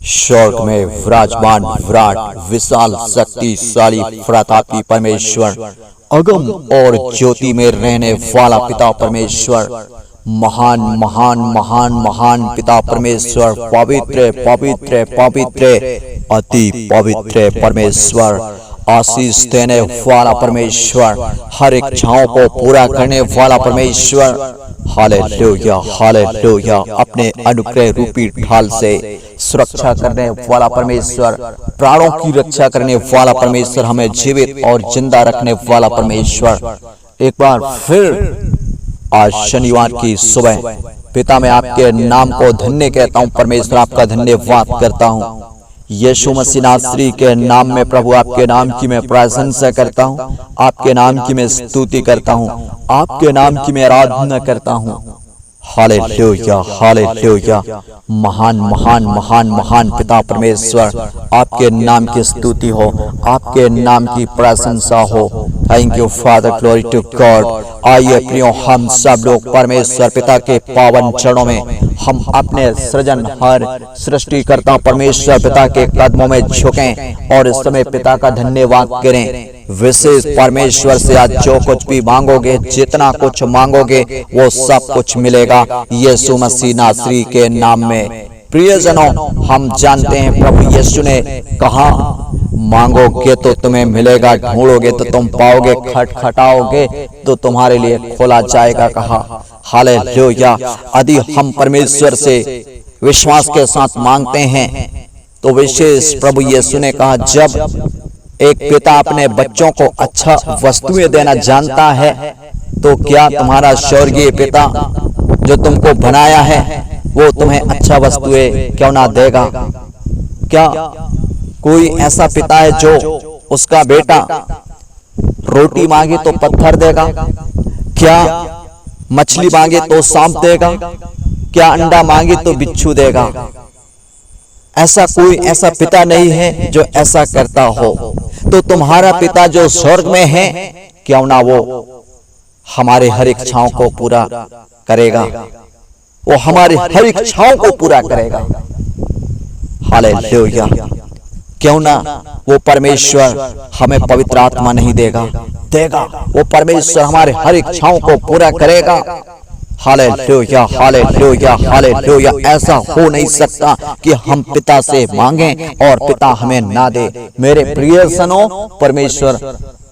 स्वर्ग में विराजमान विराट विशाल शक्तिशाली प्रतापी परमेश्वर, अगम और ज्योति में रहने वाला पिता परमेश्वर, महान महान महान महान पिता परमेश्वर, पवित्र पवित्र पवित्र अति पवित्र परमेश्वर, आशीष देने वाला परमेश्वर, हर इच्छाओं को पूरा करने वाला परमेश्वर। Hallelujah hallelujah. अपने अनुग्रह रूपी ढाल से सुरक्षा करने वाला परमेश्वर, प्राणों की रक्षा करने वाला परमेश्वर, हमें जीवित और जिंदा रखने वाला परमेश्वर। एक बार फिर आज शनिवार की सुबह पिता मैं आपके नाम को धन्य कहता हूँ परमेश्वर, आपका धन्यवाद करता हूँ। यीशु मसीह नासरी के नाम में प्रभु आपके नाम की मैं प्रशंसा करता हूँ, आपके नाम की मैं स्तुति करता हूँ, आपके नाम की मैं आराधना करता हूँ। Hallelujah hallelujah. महान महान महान महान पिता परमेश्वर, आपके नाम की स्तुति हो, आपके नाम की प्रशंसा हो। Thank you father, glory to God. आइए प्रियो, हम सब लोग परमेश्वर पिता के पावन चरणों में हम अपने सृजनहार सृष्टिकर्ता परमेश्वर पिता के कदमों में झुकें और इस समय पिता का धन्यवाद करें। विशेष परमेश्वर से आज जो कुछ भी मांगोगे, जितना कुछ मांगोगे वो सब कुछ मिलेगा यीशु मसीह नासरी के नाम में। प्रियजनों, हम जानते हैं प्रभु यीशु ने कहा, मांगोगे तो तुम्हें मिलेगा, ढूंढोगे तो तुम पाओगे, खटखटाओगे तो तुम्हारे लिए खोला जाएगा कहा। हालेलुया। यदि हम परमेश्वर से विश्वास के साथ मांगते हैं तो विशेष प्रभु यीशु ने कहा, जब एक पिता अपने बच्चों को अच्छा वस्तुएं देना जानता है तो क्या तुम्हारा स्वर्गीय पिता जो तुमको बनाया है वो तुम्हें अच्छा वस्तुएं क्यों ना देगा। क्या कोई ऐसा पिता है जो उसका बेटा रोटी मांगे तो पत्थर देगा? क्या मछली मांगे तो सांप देगा? क्या अंडा मांगे तो बिच्छू देगा? ऐसा कोई ऐसा पिता नहीं है जो ऐसा करता हो। तो तुम्हारा पिता जो स्वर्ग में है, क्यों ना वो हमारे हर इच्छाओं को पूरा करेगा, वो हमारी हर इच्छाओं को पूरा करेगा। हालेलुया। क्यों ना वो परमेश्वर हमें पवित्र आत्मा नहीं देगा? वो परमेश्वर हमारे हर इच्छाओं को पूरा करेगा। Hallelujah hallelujah hallelujah. ऐसा हो नहीं सकता कि हम पिता से मांगें और पिता हमें ना दे। मेरे प्रियजनों, परमेश्वर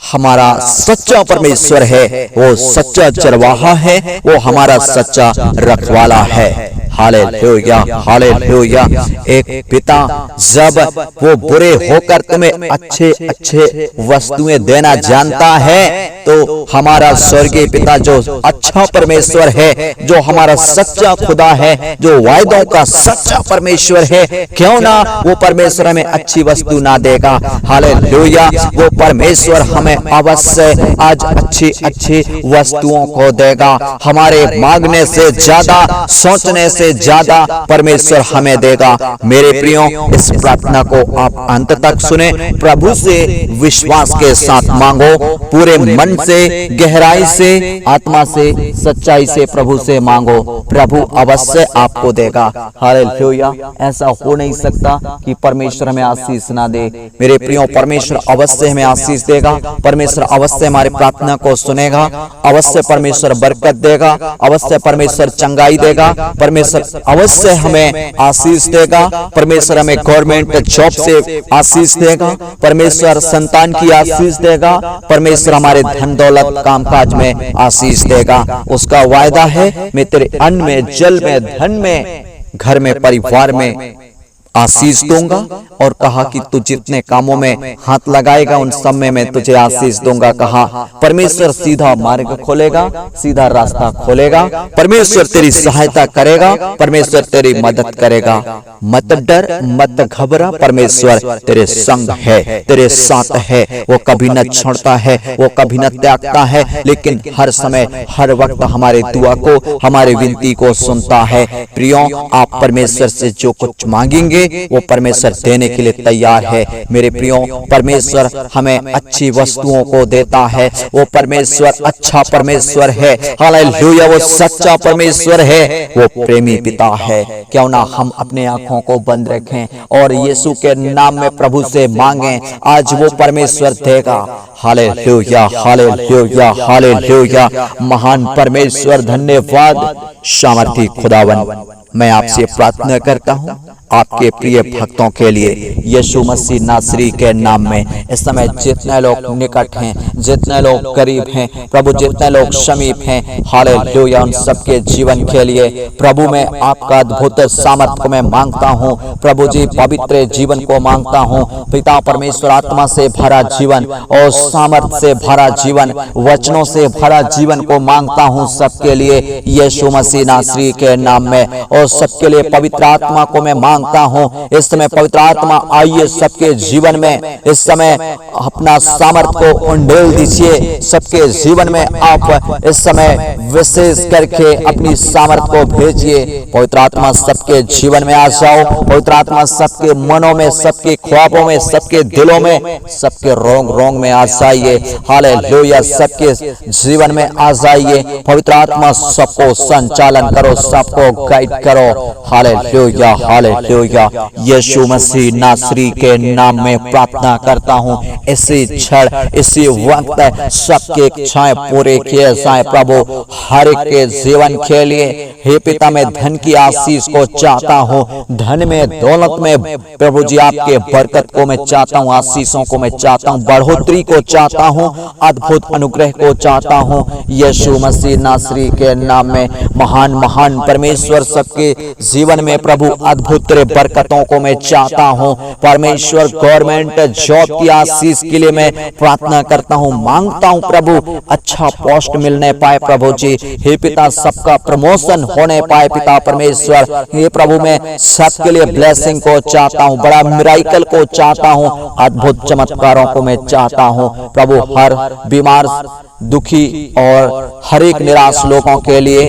हमारा सच्चा परमेश्वर है, वो सच्चा चरवाहा है, वो हमारा सच्चा रखवाला है। Hallelujah hallelujah. एक पिता जब वो बुरे होकर तुम्हें अच्छे अच्छे वस्तुएं देना जानता है तो हमारा स्वर्गीय पिता जो अच्छा परमेश्वर है, जो हमारा सच्चा खुदा है, जो वायदों का सच्चा परमेश्वर है, क्यों ना वो परमेश्वर हमें अच्छी वस्तु ना देगा। हालेलुया। वो परमेश्वर हमें अवश्य आज अच्छी अच्छी वस्तुओं को देगा। हमारे मांगने से ज्यादा, सोचने से ज्यादा परमेश्वर हमें देगा। मेरे प्रियो, इस प्रार्थना को आप अंत तक सुने, प्रभु से विश्वास के साथ मांगो, पूरे मन से, गहराई से, आत्मा से, सच्चाई से प्रभु से मांगो, प्रभु अवश्य आपको देगा। हालेलुया। ऐसा हो नहीं सकता कि परमेश्वर हमें आशीष ना दे। मेरे प्रियो, परमेश्वर अवश्य हमें आशीष देगा, परमेश्वर अवश्य हमारी प्रार्थना को सुनेगा, अवश्य परमेश्वर बरकत देगा, अवश्य परमेश्वर चंगाई देगा, परमेश्वर अवश्य हमें आशीष देगा, परमेश्वर हमें गवर्नमेंट जॉब से आशीष देगा, परमेश्वर संतान की आशीष देगा, परमेश्वर हमारे धन दौलत कामकाज में आशीष देगा। उसका वायदा है, मैं तेरे अन्न में, जल में, धन में, घर में, परिवार में आशीष दूंगा, और कहा कि तू जितने कामों में हाथ लगाएगा उन सब में मैं तुझे आशीष दूंगा। कहा परमेश्वर सीधा मार्ग खोलेगा, सीधा रास्ता खोलेगा, परमेश्वर तेरी सहायता करेगा, परमेश्वर तेरी मदद करेगा। मत डर, मत घबरा, परमेश्वर तेरे संग है, तेरे साथ है। वो कभी न छोड़ता है, वो कभी न त्यागता है, लेकिन हर समय, हर वक्त हमारे दुआ को, हमारे विनती को सुनता है। प्रियो, आप परमेश्वर से जो कुछ मांगेंगे वो परमेश्वर देने के लिए तैयार है। मेरे प्रियो, परमेश्वर हमें अच्छी वस्तुओं को देता है। वो परमेश्वर अच्छा परमेश्वर है। हालेलुया, वो सच्चा परमेश्वर है, वो प्रेमी पिता है। क्यों ना हम अपने आंखों को बंद रखें और यीशु के नाम में प्रभु से मांगें, आज वो परमेश्वर देगा। Hallelujah, hallelujah, hallelujah. महान परमेश्वर, धन्यवाद। सामर्थी खुदावन, मैं आपसे प्रार्थना करता हूँ आपके प्रिय भक्तों के लिए यीशु मसीह नासरी के नाम में इस समय जितने लोग निकट हैं, जितने लोग करीब हैं प्रभु, जितने लोग समीप हैं, हालेलुया, उन सबके जीवन के लिए प्रभु मैं आपका अद्भुत सामर्थ को मैं मांगता हूँ। प्रभु जी, पवित्र जीवन को मांगता हूँ। पिता परमेश्वर, आत्मा से भरा जीवन और सामर्थ से भरा जीवन, वचनों से भरा जीवन को मांगता हूँ सबके लिए यीशु मसीह नासरी के नाम में। और सबके लिए पवित्र आत्मा को मैं मांगता हूँ। इस समय पवित्र आत्मा आइए सबके जीवन में, इस समय अपना सामर्थ को उंडेल दीजिए सबके जीवन में। आप इस समय विशेष करके अपनी सामर्थ को भेजिए। पवित्र आत्मा सबके जीवन में आ जाओ। पवित्र आत्मा सबके मनों में, सबके ख्वाबों में, सबके दिलों में, सबके रोंग रोंग में आ जाइए। हालेलुया, सबके जीवन में आ जाइए। पवित्र आत्मा सबको संचालन करो, सबको गाइड करो। Hallelujah, hallelujah. यीशु मसीह नासरी के नाम में प्रार्थना करता हूँ, इसी क्षण इसी वक्त सबके इच्छाएं पूरे किए जाए प्रभु, हर एक के जीवन के लिए। हे पिता, मैं धन की आशीष को चाहता हूँ, धन में, दौलत में प्रभु जी आपके बरकत को मैं चाहता हूँ, आशीषों को मैं चाहता हूँ, बढ़ोतरी को चाहता हूँ, अद्भुत अनुग्रह को चाहता हूँ यीशु मसीह नासरी के नाम में। महान महान परमेश्वर सबके जीवन में प्रभु अद्भुत बरकतों को मैं चाहता हूँ। परमेश्वर, गवर्नमेंट जॉब की आशीष के लिए मैं प्रार्थना करता हूँ, मांगता हूँ प्रभु, अच्छा पोस्ट मिलने पाए प्रभु जी। हे पिता, सबका प्रमोशन होने पाए पिता परमेश्वर। हे प्रभु, मैं सबके लिए ब्लेसिंग को चाहता हूँ, बड़ा मिराइकल को चाहता हूँ, अद्भुत चमत्कारों को मैं चाहता हूँ प्रभु। हर बीमार, दुखी और हर एक निराश लोगों के लिए,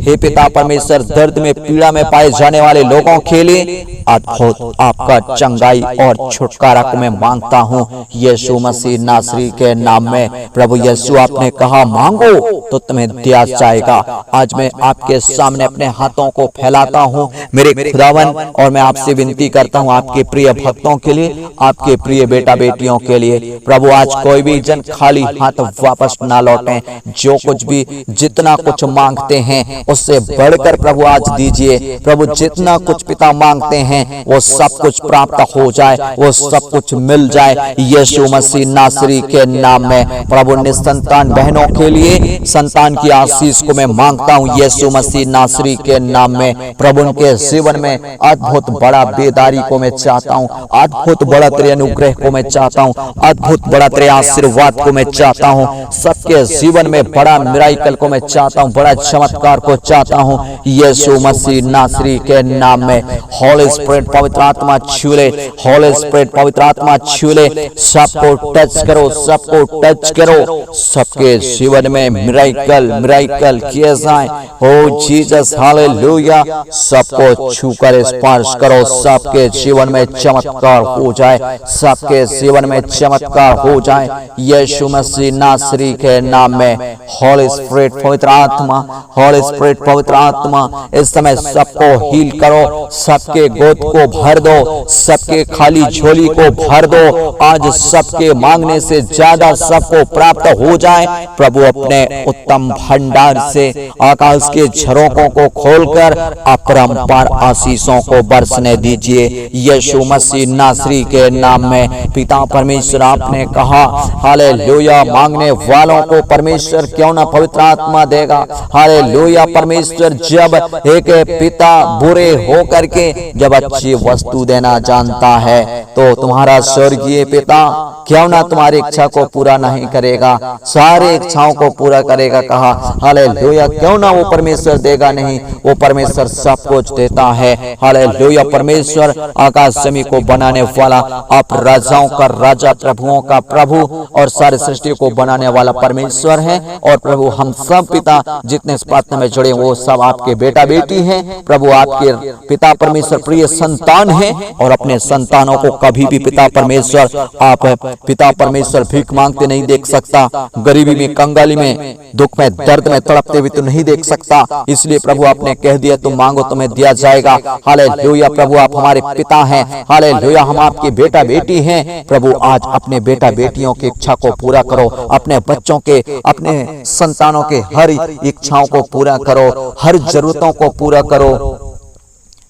हे पिता परमेश्वर, दर्द में, पीड़ा में पाए जाने वाले लोगों के लिए अद्भुत आपका चंगाई और छुटकारा को मैं मांगता हूँ यीशु मसीह नासरी के नाम में। प्रभु यीशु, आपने कहा मांगो तो तुम्हें दिया जाएगा। आज मैं आपके सामने अपने हाथों को फैलाता हूँ मेरे खुदावन, और मैं आपसे विनती करता हूँ आपके प्रिय भक्तों के लिए, आपके प्रिय बेटा बेटियों के लिए प्रभु, आज कोई भी जन खाली हाथ वापस ना लौटें। जो कुछ भी, जितना कुछ मांगते हैं उससे बढ़कर प्रभु आज दीजिए प्रभु। जितना कुछ पिता मांगते हैं वो सब कुछ प्राप्त हो जाए, वो सब कुछ मिल जाए यीशु मसीह नासरी के नाम में। प्रभु, निसंतान बहनों के लिए संतान की आशीष को मैं मांगता हूँ यीशु मसीह नासरी के नाम में। प्रभु, उनके जीवन में अद्भुत बड़ा बेदारी को मैं चाहता हूँ, अद्भुत बड़ा तेरे अनुग्रह को मैं चाहता हूँ, अद्भुत बड़ा तेरे आशीर्वाद को मैं चाहता हूँ। सबके जीवन में बड़ा मिराइकल को मैं चाहता हूँ, बड़ा चमत्कार को चाहता हूँ यीशु मसीह नासरी के नाम में। होली स्पिरिट, पवित्र आत्मा छू ले, होली स्पिरिट, पवित्र आत्मा छू ले, सबको टच करो, सबको टच करो, सबके जीवन में मिराइकल मिराइकल किए जाए ओ जीसस। हालेलुया, सबको छूकर स्पर्श करो, सबके जीवन में चमत्कार हो जाए, सबके जीवन में चमत्कार हो जाए यीशु मसीह नासरी के नाम में। होली स्पिरिट, पवित्र आत्मा, होली स्पिरिट, पवित्र आत्मा, इस समय सबको हील करो, सबके गोद को भर दो, सबके खाली झोली को भर दो। आज सबके मांगने से ज्यादा सबको प्राप्त हो जाए प्रभु। अपने उत्तम भंडार से आकाश के झरोकों को खोलकर अपरंपार आशीषों को बरसने दीजिए यीशु मसीह नासरी के नाम में। पिता परमेश्वर, आपने कहा हालेलुया, मांगने वालों को परमेश्वर क्यों ना पवित्र आत्मा देगा। हालेलुया परमेश्वर, जब एक पिता बुरे हो करके जब अच्छी वस्तु देना जानता है तो तुम्हारा स्वर्गीय पिता क्यों ना तुम्हारी इच्छा को पूरा नहीं करेगा, सारी इच्छाओं को पूरा करेगा। कहा हालेलुया, क्यों ना वो परमेश्वर देगा नहीं, वो परमेश्वर सब कुछ देता है। हालेलुया, परमेश्वर आकाश जमीन को बनाने वाला, आप राजाओं का राजा, प्रभुओं का प्रभु और सारे सृष्टि को बनाने वाला परमेश्वर है। और प्रभु हम सब पिता जितने इस प्रार्थना में जुड़े वो सब आपके बेटा बेटी हैं। प्रभु आपके पिता परमेश्वर प्रिय संतान हैं और अपने संतानों को कभी भी पिता परमेश्वर आप पिता परमेश्वर भीख मांगते नहीं देख सकता, गरीबी में, कंगाली में, दुख में, दर्द में तड़पते हुए तो नहीं देख सकता। इसलिए प्रभु आपने कह दिया तुम मांगो तुम्हें दिया जाएगा। हालेलुया, प्रभु आप हमारे पिता हैं। हालेलुया, हम आपके बेटा बेटी हैं। प्रभु आज अपने बेटा बेटियों की इच्छा को पूरा करो, अपने बच्चों के, अपने संतानों के हर इच्छाओं को पूरा करो, हर जरूरतों को पूरा करो।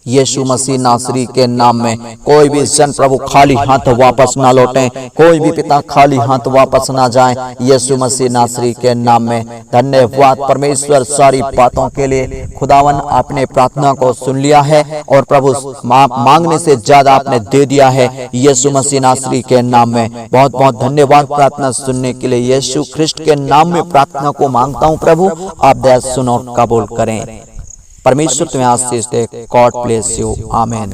यीशु मसीह नासरी के नाम में कोई भी जन प्रभु खाली हाथ वापस ना लौटे, कोई भी पिता खाली हाथ वापस ना जाए। यीशु मसीह नासरी के नाम में धन्यवाद परमेश्वर सारी बातों के लिए। खुदावन आपने प्रार्थना को सुन लिया है और प्रभु मांगने से ज्यादा आपने दे दिया है। यीशु मसीह नासरी के नाम में बहुत बहुत धन्यवाद प्रार्थना सुनने के लिए। यीशु ख्रिस्ट के नाम में प्रार्थना को मांगता हूँ प्रभु, आप दया सुनो, कबूल करें। परमेश्वर तुम्हें आशीष दे। God bless you. आमीन।